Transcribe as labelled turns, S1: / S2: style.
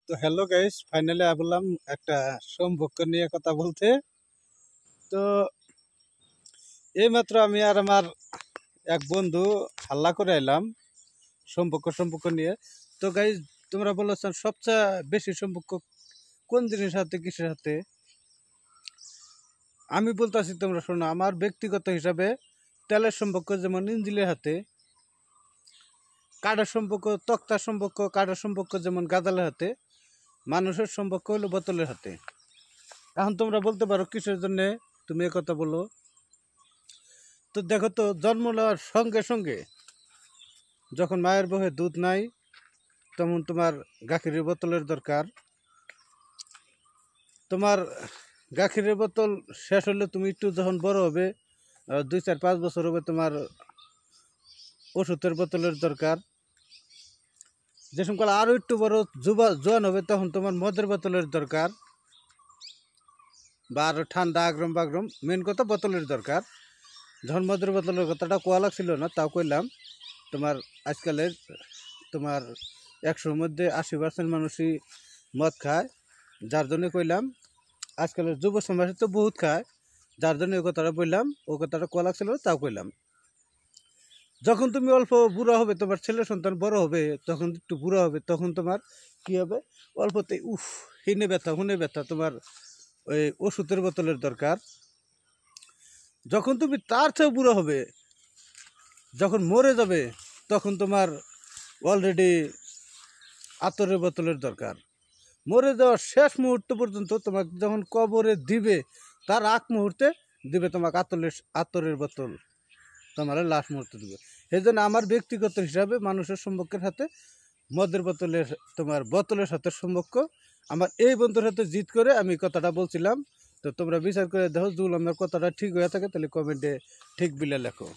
S1: তো hello guys, finally বললাম একটা সম্পর্ক নিয়ে কথা বলতে। তো এইমাত্র আমি আর আমার এক বন্ধু হাল্লা করে এলাম সম্পর্ক নিয়ে। তো গাইস, তোমরা বলেছেন সবচেয়ে বেশি সম্পর্ক কোন জিনিসের সাথে, কিসের সাথে? আমি বলতেছি, তোমরা শোনো। আমার ব্যক্তিগত হিসাবে তেলের সম্পর্ক যেমন ইঞ্জিনের হাতে, কাঠের সম্পর্ক, তক্তার সম্পর্ক, কাঠের সম্পর্ক যেমন গাদালের হাতে, মানুষের সম্পর্ক হলো বোতলের হাতে। এখন তোমরা বলতে পারো কিসের জন্য তুমি কথা বলো। তো দেখো তো, জন্ম নেওয়ার সঙ্গে সঙ্গে যখন মায়ের বুকে দুধ নাই, তখন তোমার গাখিরের বোতলের দরকার। তোমার গাখিরের বোতল শেষ হলে তুমি একটু যখন বড় হবে, 2, 4, 5 বছর হবে, তোমার ওষুধের বোতলের দরকার। যে সময় আরও একটু বড় জোয়ান হবে, তখন তোমার মদের বোতলের দরকার, বা আরও ঠান্ডা আগ্রম বাগ্রম, মেন কথা বোতলের দরকার। যখন মদের বোতলের কথাটা কোয়া লাগছিল না, তাও কইলাম। তোমার আজকালের তোমার 100-র মধ্যে 80% মানুষই মদ খায়, যার জন্য কইলাম। আজকালের যুব সমাজে তো বহুত খায়, যার জন্য ওই কথাটা বললাম। ও কথাটা কোয়া লাগছিল, তাও কইলাম। যখন তুমি অল্প বুড়া হবে, তোমার ছেলে সন্তান বড় হবে, তখন একটু বুড়া হবে, তখন তোমার কি হবে? অল্পতে হিনে ব্যথা, হুনে ব্যথা, তোমার ওই ওষুধের বোতলের দরকার। যখন তুমি তার চেয়েও বুড়ো হবে, যখন মরে যাবে, তখন তোমার অলরেডি আতরের বোতলের দরকার। মরে যাওয়ার শেষ মুহূর্ত পর্যন্ত তোমাকে যখন কবরে দিবে, তার আগ মুহূর্তে দিবে তোমাকে আতরের বোতল, তোমার লাশ মুহূর্তে দিবে। সেই জন্য আমার ব্যক্তিগত হিসাবে মানুষের সম্পর্কের সাথে মদের বোতলের, তোমার বোতলের সাথে সম্পর্ক। আমার এই বন্ধুর সাথে জিত করে আমি কথাটা বলছিলাম। তো তোমরা বিচার করে দেখো, যদি আমার কথাটা ঠিক হয়ে থাকে তাহলে কমেন্টে ঠিক বিলে লেখো।